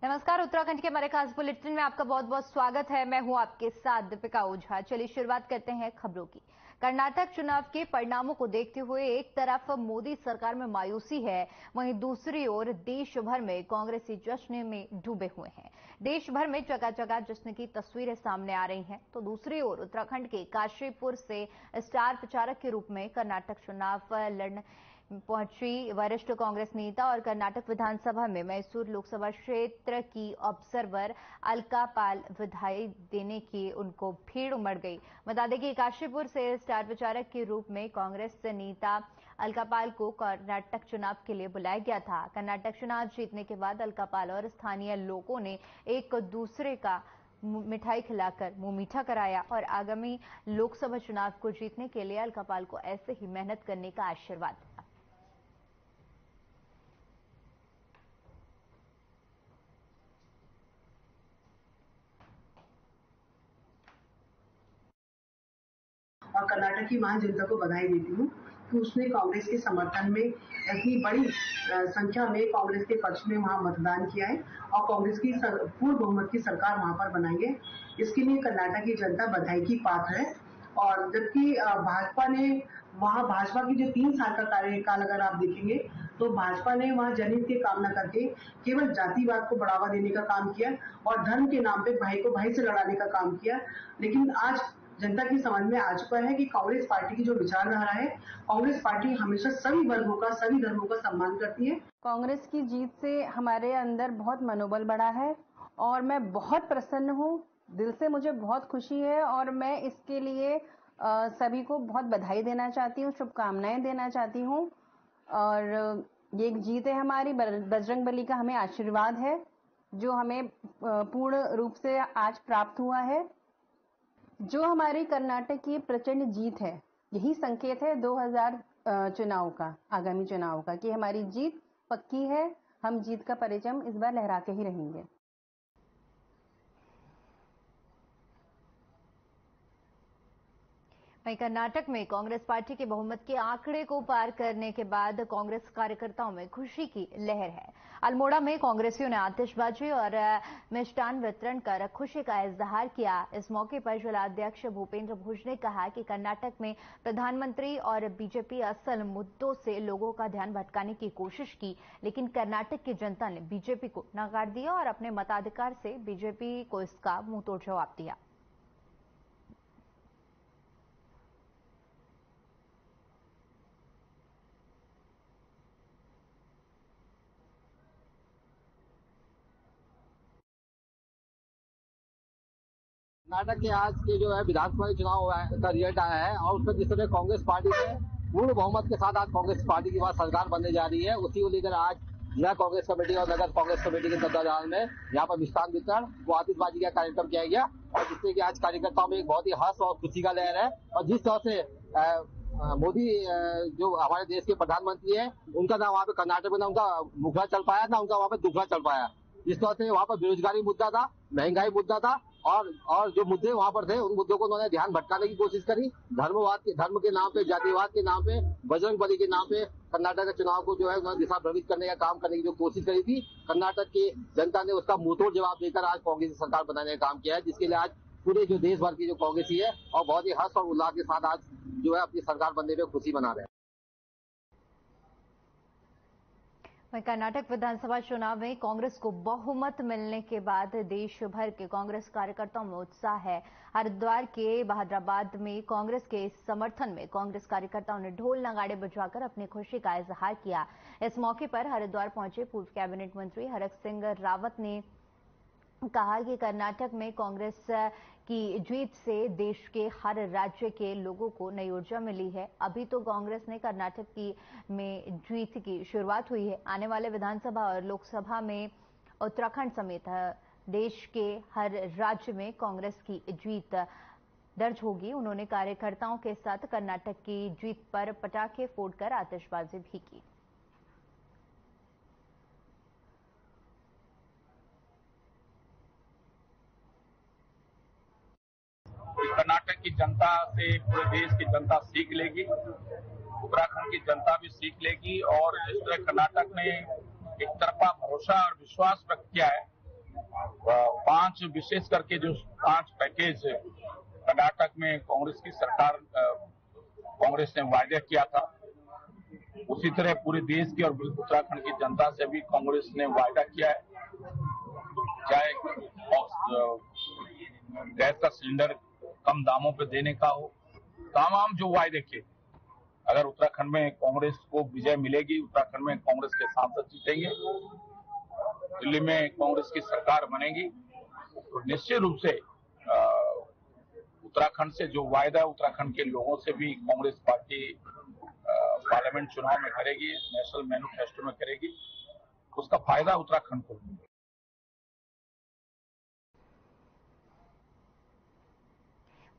नमस्कार, उत्तराखंड के हमारे खास बुलेटिन में आपका बहुत बहुत स्वागत है। मैं हूं आपके साथ दीपिका ओझा। चलिए शुरुआत करते हैं खबरों की। कर्नाटक चुनाव के परिणामों को देखते हुए एक तरफ मोदी सरकार में मायूसी है, वहीं दूसरी ओर देश भर में कांग्रेसी जश्न में डूबे हुए हैं। देश भर में जगह जगह जश्न की तस्वीरें सामने आ रही हैं, तो दूसरी ओर उत्तराखंड के काशीपुर से स्टार प्रचारक के रूप में कर्नाटक चुनाव लड़ने पहुंची वरिष्ठ कांग्रेस नेता और कर्नाटक विधानसभा में मैसूर लोकसभा क्षेत्र की ऑब्जर्वर अलका पाल बधाई देने की उनको भीड़ उमड़ गई। बता दें कि काशीपुर से स्टार प्रचारक के रूप में कांग्रेस नेता अलका पाल को कर्नाटक चुनाव के लिए बुलाया गया था। कर्नाटक चुनाव जीतने के बाद अलका पाल और स्थानीय लोगों ने एक दूसरे का मिठाई खिलाकर मुंह मीठा कराया और आगामी लोकसभा चुनाव को जीतने के लिए अलका पाल को ऐसे ही मेहनत करने का आशीर्वाद दिया। और कर्नाटक की महान जनता को बधाई देती हूँ कि उसने कांग्रेस के समर्थन में इतनी बड़ी संख्या में कांग्रेस के पक्ष में वहां मतदान किया है और कांग्रेस की पूर्ण बहुमत की सरकार वहां पर बनाई है। इसके लिए कर्नाटक की जनता बधाई की पात्र है। और जबकि भाजपा ने वहां भाजपा की जो 3 साल का कार्यकाल अगर आप देखेंगे तो भाजपा ने वहां जनहित के काम न करके केवल जातिवाद को बढ़ावा देने का काम किया और धर्म के नाम पे भाई को भाई से लड़ाने का काम किया। लेकिन आज जनता की समझ में आ चुका है कि कांग्रेस पार्टी की जो विचारधारा है, कांग्रेस पार्टी हमेशा सभी वर्गों का, सभी धर्मों का सम्मान करती है। कांग्रेस की जीत से हमारे अंदर बहुत मनोबल बढ़ा है और मैं बहुत प्रसन्न हूँ। दिल से मुझे बहुत खुशी है और मैं इसके लिए सभी को बहुत बधाई देना चाहती हूँ, शुभकामनाएं देना चाहती हूँ। और ये एक जीत है हमारी, बजरंगबली का हमें आशीर्वाद है जो हमें पूर्ण रूप से आज प्राप्त हुआ है। जो हमारी कर्नाटक की प्रचंड जीत है, यही संकेत है 2000 चुनाव का, आगामी चुनाव का, कि हमारी जीत पक्की है। हम जीत का परचम इस बार लहरा के ही रहेंगे। वहीं कर्नाटक में कांग्रेस पार्टी के बहुमत के आंकड़े को पार करने के बाद कांग्रेस कार्यकर्ताओं में खुशी की लहर है। अल्मोड़ा में कांग्रेसियों ने आतिशबाजी और मिष्टान वितरण कर खुशी का इजहार किया। इस मौके पर जिलाध्यक्ष भूपेंद्र भोज ने कहा कि कर्नाटक में प्रधानमंत्री और बीजेपी असल मुद्दों से लोगों का ध्यान भटकाने की कोशिश की, लेकिन कर्नाटक की जनता ने बीजेपी को नकार दिया और अपने मताधिकार से बीजेपी को इसका मुंहतोड़ जवाब दिया। कर्नाटक के आज के जो है विधानसभा चुनाव का रिजल्ट आया है और उसमें जिस तरह कांग्रेस पार्टी ने पूर्ण बहुमत के साथ आज कांग्रेस पार्टी की बात सरकार बनने जा रही है, उसी को लेकर आज जिला कांग्रेस कमेटी और नगर कांग्रेस कमेटी के तत्वाधान में यहाँ पर मिष्ठान वितरण व आतिशबाजी का कार्यक्रम किया गया और जिससे कि आज कार्यकर्ताओं में एक बहुत ही हर्ष और खुशी का लहर है। और जिस तरह से मोदी जो हमारे देश के प्रधानमंत्री है, उनका ना वहाँ पे कर्नाटक में ना उनका मुखड़ा चल पाया, ना उनका वहाँ पे दुखड़ा चल पाया। जिस तरह से वहाँ पर बेरोजगारी मुद्दा था, महंगाई मुद्दा था और जो मुद्दे वहां पर थे, उन मुद्दों को उन्होंने ध्यान भटकाने की कोशिश करी। धर्म के नाम पे, जातिवाद के नाम पे, बजरंगबली के नाम पे कर्नाटक के चुनाव को जो है उन्होंने दिशा भ्रमित करने का काम करने की जो कोशिश करी थी, कर्नाटक की जनता ने उसका मुंहतोड़ जवाब देकर आज कांग्रेस सरकार बनाने का काम किया है, जिसके लिए आज पूरे जो देश भर की जो कांग्रेसी है और बहुत ही हर्ष और उल्लास के साथ आज जो है अपनी सरकार बनने में खुशी मना रहे हैं। वहीं कर्नाटक विधानसभा चुनाव में कांग्रेस को बहुमत मिलने के बाद देश भर के कांग्रेस कार्यकर्ताओं में उत्साह है। हरिद्वार के बहादुराबाद में कांग्रेस के समर्थन में कांग्रेस कार्यकर्ताओं ने ढोल नगाड़े बजाकर अपनी खुशी का इजहार किया। इस मौके पर हरिद्वार पहुंचे पूर्व कैबिनेट मंत्री हरक सिंह रावत ने कहा कि कर्नाटक में कांग्रेस की जीत से देश के हर राज्य के लोगों को नई ऊर्जा मिली है। अभी तो कांग्रेस ने कर्नाटक में जीत की शुरुआत हुई है। आने वाले विधानसभा और लोकसभा में उत्तराखंड समेत देश के हर राज्य में कांग्रेस की जीत दर्ज होगी। उन्होंने कार्यकर्ताओं के साथ कर्नाटक की जीत पर पटाखे फोड़कर आतिशबाजी भी की। कर्नाटक की जनता से पूरे देश की जनता सीख लेगी, उत्तराखंड की जनता भी सीख लेगी और जिस तरह कर्नाटक ने एक तरफा भरोसा और विश्वास व्यक्त किया है पांच विशेष करके जो 5 पैकेज कर्नाटक में कांग्रेस की सरकार कांग्रेस ने वायदे किया था, उसी तरह पूरे देश की और उत्तराखंड की जनता से भी कांग्रेस ने वायदा किया है। चाहे गैस का सिलेंडर कम दामों पे देने का हो, तमाम जो वायदे किए, अगर उत्तराखंड में कांग्रेस को विजय मिलेगी, उत्तराखंड में कांग्रेस के सांसद जीतेंगे, दिल्ली में कांग्रेस की सरकार बनेगी, तो निश्चित रूप से उत्तराखंड से जो वायदा उत्तराखंड के लोगों से भी कांग्रेस पार्टी पार्लियामेंट चुनाव में करेगी, नेशनल मैनिफेस्टो में करेगी, उसका फायदा उत्तराखंड को मिलेगा।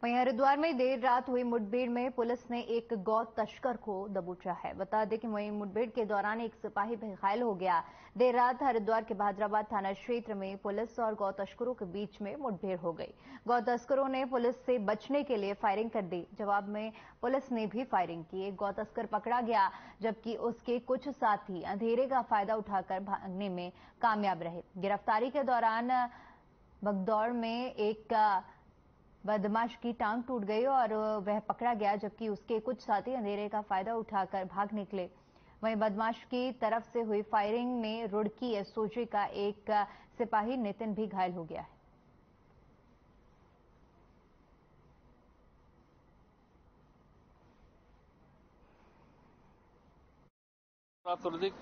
वहीं हरिद्वार में देर रात हुई मुठभेड़ में पुलिस ने एक गौ तस्कर को दबोचा है। बता दें कि वहीं मुठभेड़ के दौरान एक सिपाही भी घायल हो गया। देर रात हरिद्वार के बहादुराबाद थाना क्षेत्र में पुलिस और गौ तस्करों के बीच में मुठभेड़ हो गई। गौ तस्करों ने पुलिस से बचने के लिए फायरिंग कर दी। जवाब में पुलिस ने भी फायरिंग की। एक गौ तस्कर पकड़ा गया, जबकि उसके कुछ साथी अंधेरे का फायदा उठाकर भागने में कामयाब रहे। गिरफ्तारी के दौरान भगदौड़ में एक बदमाश की टांग टूट गई और वह पकड़ा गया, जबकि उसके कुछ साथी अंधेरे का फायदा उठाकर भाग निकले। वहीं बदमाश की तरफ से हुई फायरिंग में रुड़की एसओजी का एक सिपाही नितिन भी घायल हो गया है।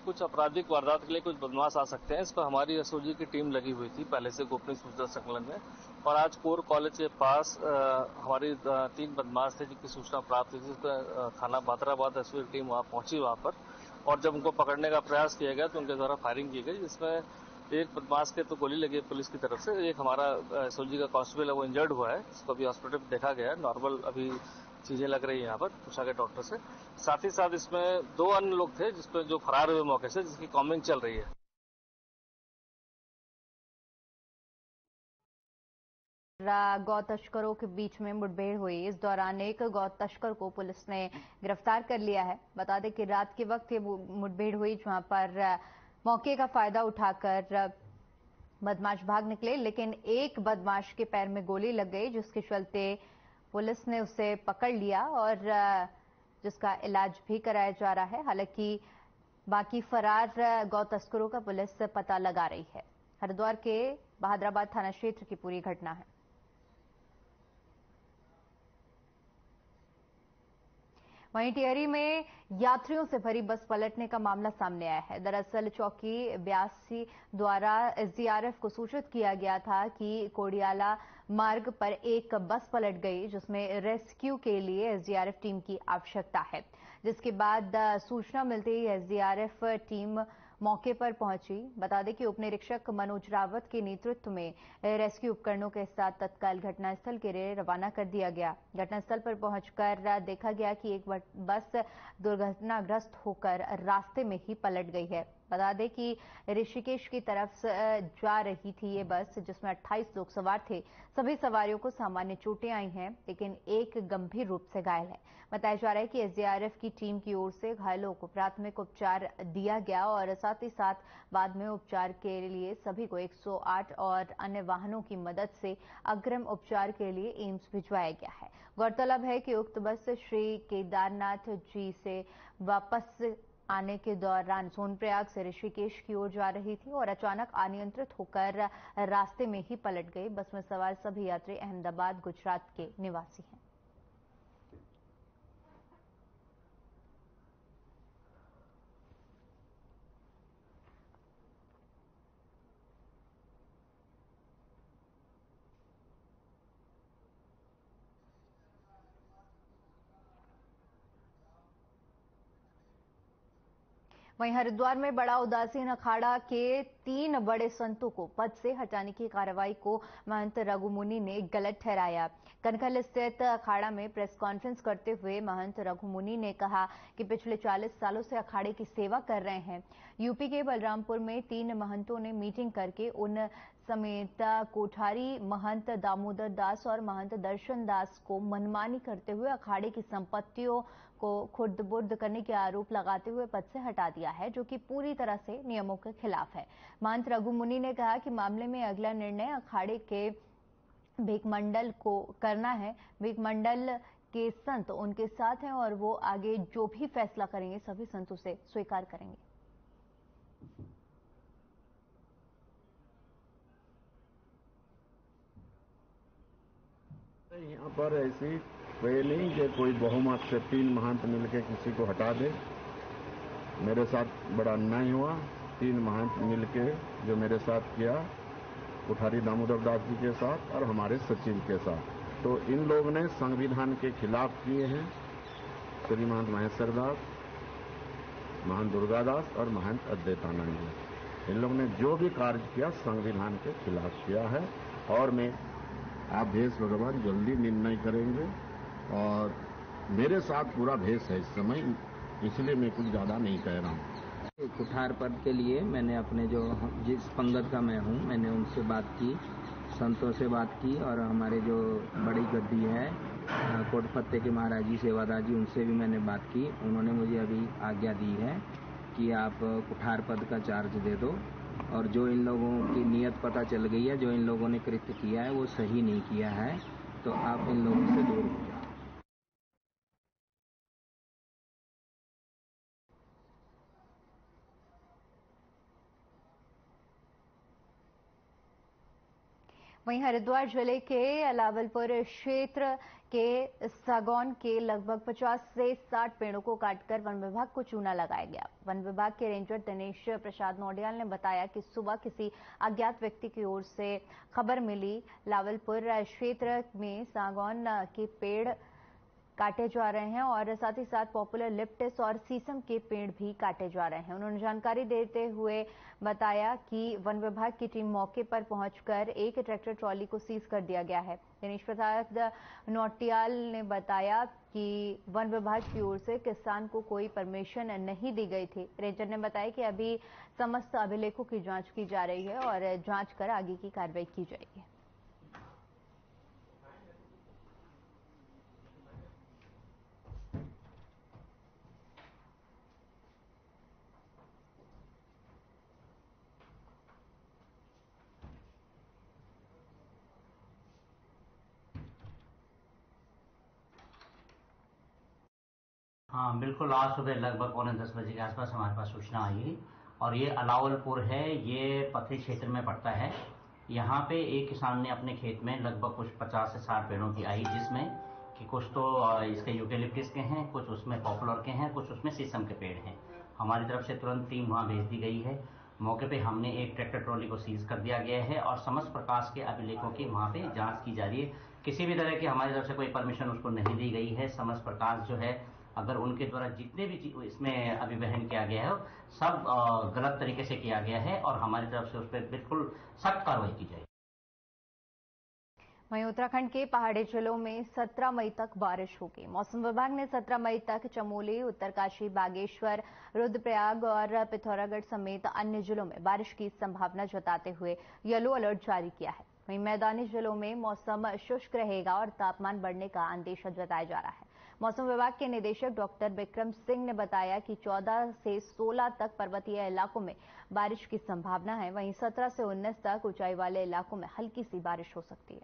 कुछ आपराधिक वारदात के लिए कुछ बदमाश आ सकते हैं। इस पर हमारी एसओजी की टीम लगी हुई थी पहले से गोपनीय सूचना संकलन में, और आज कोर कॉलेज के पास हमारी 3 बदमाश थे जिनकी सूचना प्राप्त हुई थी। थाना बहादुराबाद एसओजी की टीम वहां पहुंची वहां पर, और जब उनको पकड़ने का प्रयास किया गया तो उनके द्वारा फायरिंग की गई, जिसमें एक बदमाश के तो गोली लगी पुलिस की तरफ से। एक हमारा एसओजी का कांस्टेबल है वो इंजर्ड हुआ है, उसको अभी हॉस्पिटल में देखा गया है। नॉर्मल अभी चीजें लग रही है यहाँ पर, पूछा गया डॉक्टर से। साथ ही साथ इसमें 2 अन्य लोग थे जिसपे जो फरार हुए मौके से, जिसकी कॉम्बिंग चल रही है। गौ तस्करों के बीच में मुठभेड़ हुई। इस दौरान एक गौ तस्कर को पुलिस ने गिरफ्तार कर लिया है। बता दें कि रात के वक्त ये मुठभेड़ हुई, जहां पर मौके का फायदा उठाकर बदमाश भाग निकले, लेकिन एक बदमाश के पैर में गोली लग गई, जिसके चलते पुलिस ने उसे पकड़ लिया और जिसका इलाज भी कराया जा रहा है। हालांकि बाकी फरार गौ तस्करों का पुलिस पता लगा रही है। हरिद्वार के बहादुराबाद थाना क्षेत्र की पूरी घटना है। वहीं टिहरी में यात्रियों से भरी बस पलटने का मामला सामने आया है। दरअसल चौकी 82 द्वारा एसडीआरएफ को सूचित किया गया था कि कोडियाला मार्ग पर एक बस पलट गई, जिसमें रेस्क्यू के लिए एसडीआरएफ टीम की आवश्यकता है। जिसके बाद सूचना मिलते ही एसडीआरएफ टीम मौके पर पहुंची। बता दें कि उप निरीक्षक मनोज रावत के नेतृत्व में रेस्क्यू उपकरणों के साथ तत्काल घटनास्थल के लिए रवाना कर दिया गया। घटनास्थल पर पहुंचकर देखा गया कि एक बस दुर्घटनाग्रस्त होकर रास्ते में ही पलट गई है। बता दें कि ऋषिकेश की तरफ जा रही थी ये बस, जिसमें 28 लोग सवार थे। सभी सवारियों को सामान्य चोटें आई हैं, लेकिन एक गंभीर रूप से घायल है। बताया जा रहा है कि एसडीआरएफ की टीम की ओर से घायलों को प्राथमिक उपचार दिया गया और साथ ही साथ बाद में उपचार के लिए सभी को 108 और अन्य वाहनों की मदद से अग्रिम उपचार के लिए एम्स भिजवाया गया है। गौरतलब है कि उक्त बस श्री केदारनाथ जी से वापस आने के दौरान सोनप्रयाग से ऋषिकेश की ओर जा रही थी और अचानक अनियंत्रित होकर रास्ते में ही पलट गई। बस में सवार सभी यात्री अहमदाबाद, गुजरात के निवासी हैं। वहीं हरिद्वार में बड़ा उदासीन अखाड़ा के 3 बड़े संतों को पद से हटाने की कार्रवाई को महंत रघुमुनि ने गलत ठहराया। कनखल स्थित अखाड़ा में प्रेस कॉन्फ्रेंस करते हुए महंत रघुमुनि ने कहा कि पिछले 40 सालों से अखाड़े की सेवा कर रहे हैं। यूपी के बलरामपुर में 3 महंतों ने मीटिंग करके उन समेत कोठारी महंत दामोदर दास और महंत दर्शन दास को मनमानी करते हुए अखाड़े की संपत्तियों को खुर्द-बुर्द करने के आरोप लगाते हुए पद से हटा दिया है, जो कि पूरी तरह से नियमों के खिलाफ है। महंत रघु मुनि ने कहा कि मामले में अगला निर्णय अखाड़े के भीखमंडल को करना है। भीखमंडल के संत उनके साथ हैं और वो आगे जो भी फैसला करेंगे सभी संत उसे स्वीकार करेंगे। यहाँ पर ऐसी कोई नहीं कि कोई बहुमत से 3 महंत मिलकर किसी को हटा दे। मेरे साथ बड़ा अन्याय हुआ। 3 महंत मिलकर जो मेरे साथ किया, कुठारी दामोदर दास जी के साथ और हमारे सचिव के साथ, तो इन लोगों ने संविधान के खिलाफ किए हैं। श्री महंत महेश्वर दास, महंत दुर्गादास और महंत अद्वैतानंद जी, इन लोगों ने जो भी कार्य किया संविधान के खिलाफ किया है। और मैं आप भेष भगवान जल्दी निर्णय करेंगे और मेरे साथ पूरा भेष है इस समय, इसलिए मैं कुछ ज्यादा नहीं कह रहा हूँ। कुठार पद के लिए मैंने अपने जो जिस पंगत का मैं हूँ, मैंने उनसे बात की, संतों से बात की और हमारे जो बड़ी गद्दी है कोटपत्ते के महाराज जी सेवादार जी, उनसे भी मैंने बात की। उन्होंने मुझे अभी आज्ञा दी है कि आप कुठार पद का चार्ज दे दो और जो इन लोगों की नीयत पता चल गई है, जो इन लोगों ने कृत्य किया है वो सही नहीं किया है, तो आप इन लोगों से दूर हो जाओ। वहीं हरिद्वार जिले के अलावलपुर क्षेत्र के सागौन के लगभग 50 से 60 पेड़ों को काटकर वन विभाग को चूना लगाया गया। वन विभाग के रेंजर दिनेश प्रसाद नौडियाल ने बताया कि सुबह किसी अज्ञात व्यक्ति की ओर से खबर मिली, लावलपुर क्षेत्र में सागौन के पेड़ काटे जा रहे हैं और साथ ही साथ पॉपुलर लिप्टिस और सीसम के पेड़ भी काटे जा रहे हैं। उन्होंने जानकारी देते हुए बताया कि वन विभाग की टीम मौके पर पहुंचकर एक ट्रैक्टर ट्रॉली को सीज कर दिया गया है। दिनेश प्रसाद नौटियाल ने बताया कि वन विभाग की ओर से किसान को कोई परमिशन नहीं दी गई थी। रेंजर ने बताया कि अभी समस्त अभिलेखों की जांच की जा रही है और जांच कर आगे की कार्रवाई की जाएगी। हाँ बिल्कुल, आज सुबह लगभग 9:45 के आसपास हमारे पास सूचना आई और ये अलावलपुर है, ये पथरी क्षेत्र में पड़ता है। यहाँ पे एक किसान ने अपने खेत में लगभग कुछ 50 से 60 पेड़ों की आई, जिसमें कि कुछ तो इसके यूकेलिप्टिस के हैं, कुछ उसमें पॉपुलर के हैं, कुछ उसमें शीशम के पेड़ हैं। हमारी तरफ से तुरंत टीम वहाँ भेज दी गई है। मौके पे हमने एक ट्रैक्टर ट्रॉली को सीज कर दिया गया है और समस्त प्रकार के अभिलेखों की वहाँ पे जाँच की जा रही है। किसी भी तरह की हमारी तरफ से कोई परमिशन उसको नहीं दी गई है। समस्त प्रकार जो है, अगर उनके द्वारा जितने भी इसमें अभिवहन किया गया है सब गलत तरीके से किया गया है और हमारी तरफ से उस पर बिल्कुल सख्त कार्रवाई की जाएगी। वहीं उत्तराखंड के पहाड़ी जिलों में 17 मई तक बारिश होगी। मौसम विभाग ने 17 मई तक चमोली, उत्तरकाशी, बागेश्वर, रुद्रप्रयाग और पिथौरागढ़ समेत अन्य जिलों में बारिश की संभावना जताते हुए येलो अलर्ट जारी किया है। वहीं मैदानी जिलों में मौसम शुष्क रहेगा और तापमान बढ़ने का अंदेशा जताया जा रहा है। मौसम विभाग के निदेशक डॉक्टर विक्रम सिंह ने बताया कि 14 से 16 तक पर्वतीय इलाकों में बारिश की संभावना है। वहीं 17 से 19 तक ऊंचाई वाले इलाकों में हल्की सी बारिश हो सकती है।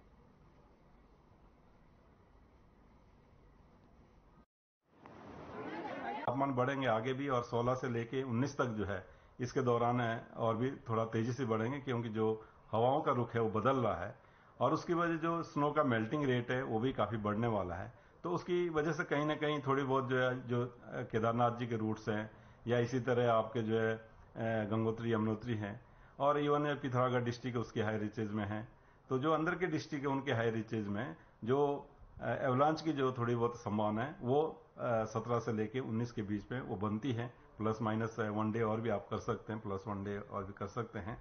तापमान बढ़ेंगे आगे भी और 16 से लेके 19 तक जो है इसके दौरान है और भी थोड़ा तेजी से बढ़ेंगे, क्योंकि जो हवाओं का रुख है वो बदल रहा है और उसकी वजह जो स्नो का मेल्टिंग रेट है वो भी काफी बढ़ने वाला है। तो उसकी वजह से कहीं ना कहीं थोड़ी बहुत जो है, जो केदारनाथ जी के रूट्स हैं या इसी तरह आपके जो है गंगोत्री यमुनोत्री हैं और इवन पिथौरागढ़ डिस्ट्रिक्ट उसके हाई रिचेज में है, तो जो अंदर के डिस्ट्रिक्ट है उनके हाई रिचेज में जो एवलांच की जो थोड़ी बहुत संभावना है वो 17 से लेके 19 के बीच में वो बनती है। प्लस माइनस 1 डे और भी आप कर सकते हैं, प्लस 1 डे और भी कर सकते हैं।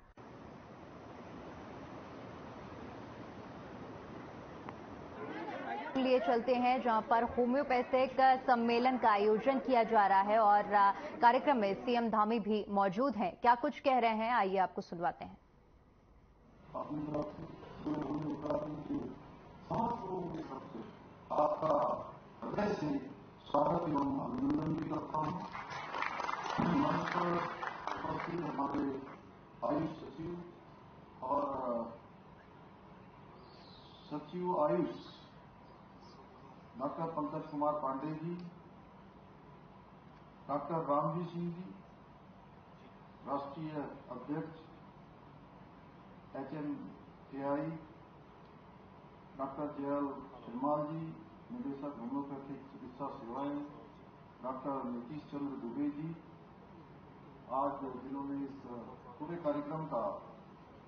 लिए चलते हैं जहां पर होम्योपैथिक सम्मेलन का आयोजन किया जा रहा है और कार्यक्रम में सीएम धामी भी मौजूद हैं। क्या कुछ कह रहे हैं, आइए आपको सुनवाते हैं। आपका हृदय से स्वागत एवं अभिनंदन भी करता हूँ। मंच पर उपस्थित हमारे आयुष सचिव और सचिव आयुष डॉक्टर पंकज कुमार पांडे जी, डॉक्टर रामजी सिंह जी, राष्ट्रीय अध्यक्ष HMKI, doctor JL Sharma ji, निदेशक होम्योपैथिक चिकित्सा सेवाएं, डॉक्टर नीतीश चंद्र दुबे जी, आज जिन्होंने इस पूरे कार्यक्रम का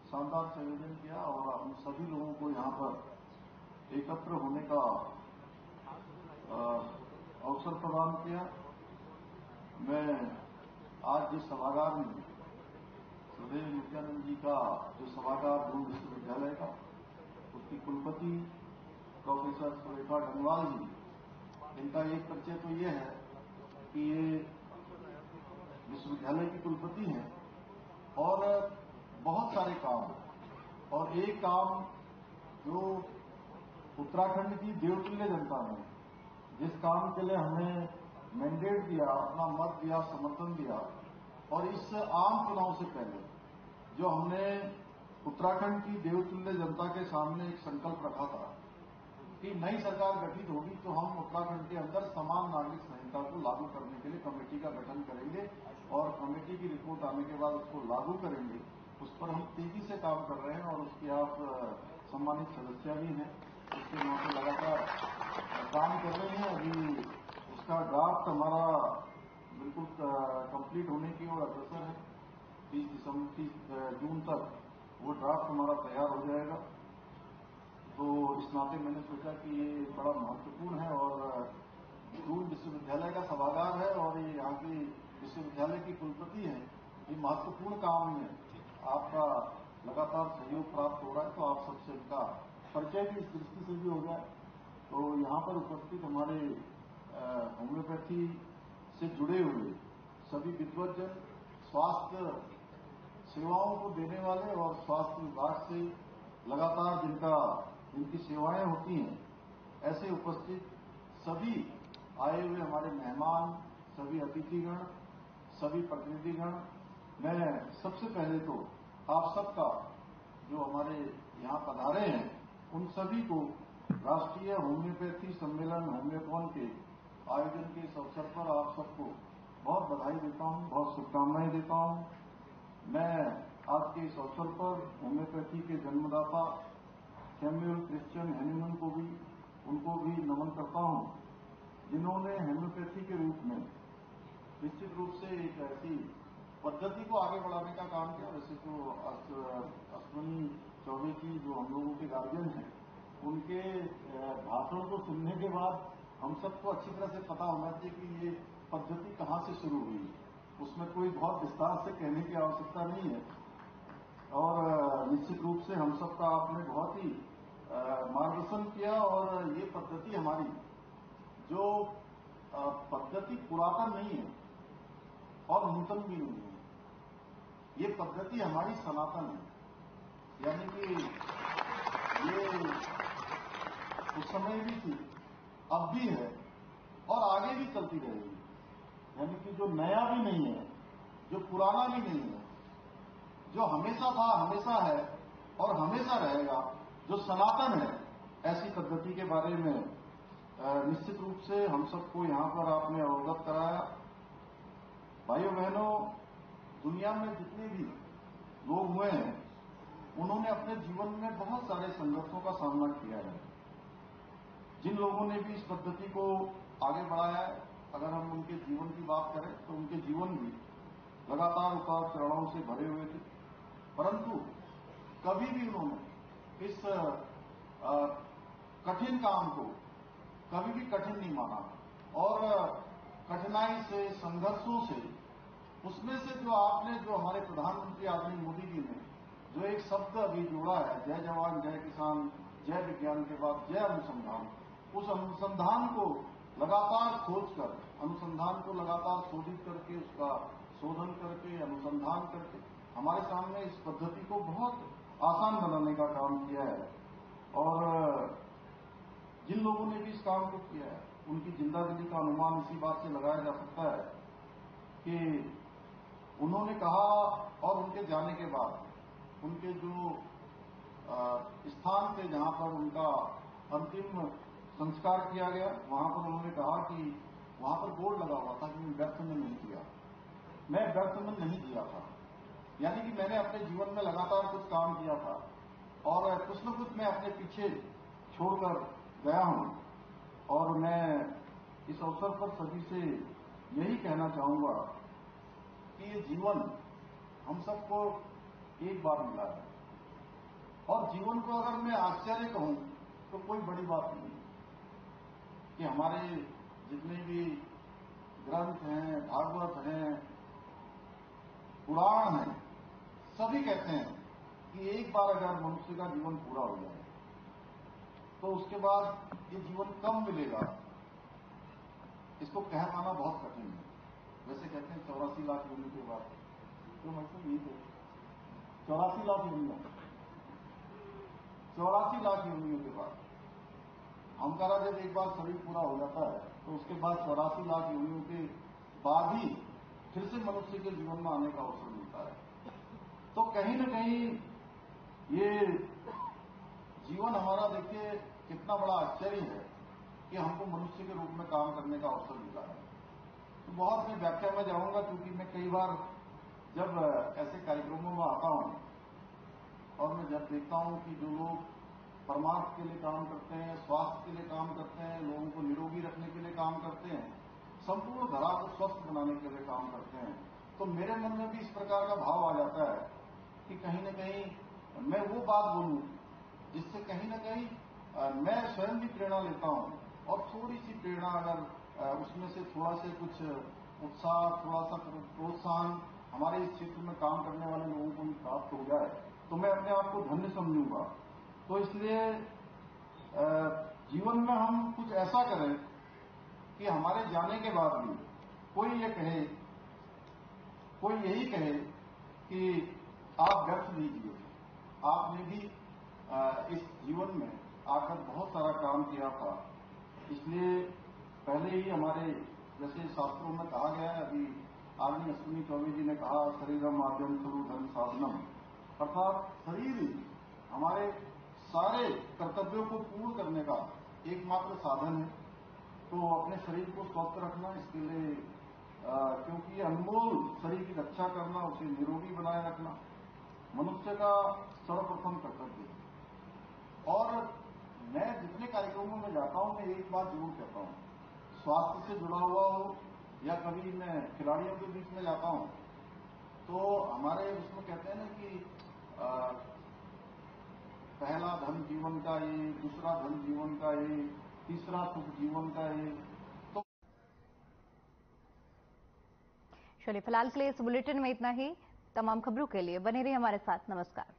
शानदार संयोजन किया और हम सभी लोगों को यहाँ पर एकत्र होने का अवसर प्रदान किया। मैं आज जिस सभागार में श्रद्धेय नित्यानंद जी का जो सभागार दून विश्वविद्यालय का, उसकी कुलपति प्रोफेसर सुरेखा डंगवाल जी, इनका एक परिचय तो ये है कि ये विश्वविद्यालय की कुलपति हैं और बहुत सारे काम, और एक काम जो उत्तराखंड की देवतुल्य जनता ने जिस काम के लिए हमें मैंडेट दिया, अपना मत दिया, समर्थन दिया, और इस आम चुनाव से पहले जो हमने उत्तराखंड की देवतुल्य जनता के सामने एक संकल्प रखा था कि नई सरकार गठित होगी तो हम उत्तराखंड के अंदर समान नागरिक संहिता को लागू करने के लिए कमेटी का गठन करेंगे और कमेटी की रिपोर्ट आने के बाद उसको लागू करेंगे। उस पर हम तेजी से काम कर रहे हैं और उसकी आप सम्मानित सदस्य भी हैं, उसके वहां पर लगातार काम कर रहे हैं। अभी उसका ड्राफ्ट हमारा बिल्कुल कंप्लीट होने की ओर अग्रसर है। 30 जून तक वो ड्राफ्ट हमारा तैयार हो जाएगा। तो इस नाते मैंने सोचा कि ये बड़ा महत्वपूर्ण है और दून विश्वविद्यालय का सभागार है और ये यहाँ की विश्वविद्यालय की कुलपति है। ये महत्वपूर्ण काम में आपका लगातार सहयोग प्राप्त हो रहा है, तो आप सबसे इनका परिचय भी इस दृष्टि से भी हो गया। तो यहाँ पर उपस्थित हमारे होम्योपैथी से जुड़े हुए सभी विद्वज्जन, स्वास्थ्य सेवाओं को देने वाले और स्वास्थ्य विभाग से लगातार जिनकी सेवाएं होती हैं, ऐसे उपस्थित सभी आए हुए हमारे मेहमान, सभी अतिथिगण, सभी प्रतिनिधिगण, मैं सबसे पहले तो आप सबका जो हमारे यहाँ पधारे हैं उन सभी को राष्ट्रीय होम्योपैथी सम्मेलन होम्योकॉन के आयोजन के इस अवसर पर आप सबको बहुत बधाई देता हूँ, बहुत शुभकामनाएं देता हूँ। मैं आज के इस अवसर पर होम्योपैथी के जन्मदाता सैमुअल क्रिश्चियन हैनिमन को भी उनको भी नमन करता हूँ, जिन्होंने होम्योपैथी के रूप में निश्चित रूप से एक ऐसी पद्धति को आगे बढ़ाने का काम किया। वैसे तो अश्विनी चौबे जी जो हम लोगों के गार्जियन हैं, उनके भाषण को सुनने के बाद हम सबको अच्छी तरह से पता होना चाहिए कि ये पद्धति कहाँ से शुरू हुई। उसमें कोई बहुत विस्तार से कहने की आवश्यकता नहीं है और निश्चित रूप से हम सबका आपने बहुत ही मार्गदर्शन किया और ये पद्धति हमारी जो पद्धति पुरातन नहीं है और नूतन भी नहीं है, ये पद्धति हमारी सनातन है। यानी कि ये उस समय भी थी, अब भी है और आगे भी चलती रहेगी। यानी कि जो नया भी नहीं है, जो पुराना भी नहीं है, जो हमेशा था, हमेशा है और हमेशा रहेगा, जो सनातन है, ऐसी पद्धति के बारे में निश्चित रूप से हम सबको यहाँ पर आपने अवगत कराया। भाइयों बहनों, दुनिया में जितने भी लोग हुए हैं, उन्होंने अपने जीवन में बहुत सारे संघर्षों का सामना किया है। जिन लोगों ने भी इस पद्धति को आगे बढ़ाया है, अगर हम उनके जीवन की बात करें तो उनके जीवन भी लगातार उतार चढ़ावों से भरे हुए थे, परंतु कभी भी उन्होंने इस कठिन काम को कभी भी कठिन नहीं माना और कठिनाई से, संघर्षों से, उसमें से जो आपने जो हमारे प्रधानमंत्री आदरणीय मोदी जी ने जो एक शब्द अभी जोड़ा है, जय जवान जय किसान जय विज्ञान के बाद जय अनुसंधान, उस अनुसंधान को लगातार खोजकर, अनुसंधान को लगातार शोधित करके, उसका शोधन करके, अनुसंधान करके हमारे सामने इस पद्धति को बहुत आसान बनाने का काम किया है। और जिन लोगों ने भी इस काम को किया है उनकी जिंदादिली का अनुमान इसी बात से लगाया जा सकता है कि उन्होंने कहा और उनके जाने के बाद उनके जो स्थान थे जहां पर उनका अंतिम संस्कार किया गया, वहां पर उन्होंने कहा कि वहां पर बोर्ड लगा हुआ था कि मैं व्यर्थ में नहीं किया, मैं व्यर्थ में नहीं किया था। यानी कि मैंने अपने जीवन में लगातार कुछ काम किया था और कुछ न कुछ मैं अपने पीछे छोड़कर गया हूं। और मैं इस अवसर पर सभी से यही कहना चाहूंगा कि ये जीवन हम सबको एक बार मिला है और जीवन को अगर मैं आश्चर्य कहूं तो कोई बड़ी बात नहीं कि हमारे जितने भी ग्रंथ हैं, भागवत हैं, पुराण हैं, सभी कहते हैं कि एक बार अगर मनुष्य का जीवन पूरा हो जाए तो उसके बाद ये जीवन कब मिलेगा, इसको कह पाना बहुत कठिन है। वैसे कहते हैं 84 लाख योनि के बाद, तो मतलब यही है 84 लाख योनियों, 84 लाख योनियों के बाद हमारा जब एक बार शरीर पूरा हो जाता है तो उसके बाद 84 लाख योनियों के बाद ही फिर से मनुष्य के जीवन में आने का अवसर मिलता है। तो कहीं न कहीं ये जीवन हमारा देखिए कितना बड़ा आश्चर्य है कि हमको मनुष्य के रूप में काम करने का अवसर मिला है। तो बहुत मैं व्याख्या में जाऊंगा क्योंकि मैं कई बार जब ऐसे कार्यक्रमों में आता हूं और मैं जब देखता हूं कि जो लोग परमार्थ के लिए काम करते हैं, स्वास्थ्य के लिए काम करते हैं, लोगों को निरोगी रखने के लिए काम करते हैं, संपूर्ण धरा को स्वस्थ बनाने के लिए काम करते हैं, तो मेरे मन में भी इस प्रकार का भाव आ जाता है कि कहीं न कहीं मैं वो बात बोलूं जिससे कहीं न कहीं मैं स्वयं भी प्रेरणा लेता हूं और थोड़ी सी प्रेरणा अगर उसमें से थोड़ा से कुछ उत्साह, थोड़ा सा प्रोत्साहन हमारे इस क्षेत्र में काम करने वाले लोगों को भी प्राप्त हो जाए तो मैं अपने आप को धन्य समझूंगा। तो इसलिए जीवन में हम कुछ ऐसा करें कि हमारे जाने के बाद भी कोई ये कहे, कोई यही कहे कि आप व्यर्थ नहीं किए, आपने भी इस जीवन में आकर बहुत सारा काम किया था। इसलिए पहले ही हमारे जैसे शास्त्रों में कहा गया है, अभी आदरणीय अश्विनी चौबे जी ने कहा शरीरम माध्यम खलु धर्म साधनम, अर्थात शरीर ही हमारे सारे कर्तव्यों को पूर्ण करने का एकमात्र साधन है। तो अपने शरीर को स्वस्थ रखना, इसके लिए क्योंकि अनमोल शरीर की रक्षा करना, उसे निरोगी बनाए रखना मनुष्य का सर्वप्रथम कर्तव्य है। और मैं जितने कार्यक्रमों में जाता हूं मैं एक बात जरूर कहता हूं, स्वास्थ्य से जुड़ा हुआ हो या कभी मैं खिलाड़ियों के बीच में जाता हूं तो हमारे उसमें कहते हैं ना कि पहला धन जीवन का ये, दूसरा धन जीवन का ये, तीसरा सुख जीवन का ये। तो चलिए फिलहाल के लिए इस बुलेटिन में इतना ही। तमाम खबरों के लिए बने रहिए हमारे साथ। नमस्कार।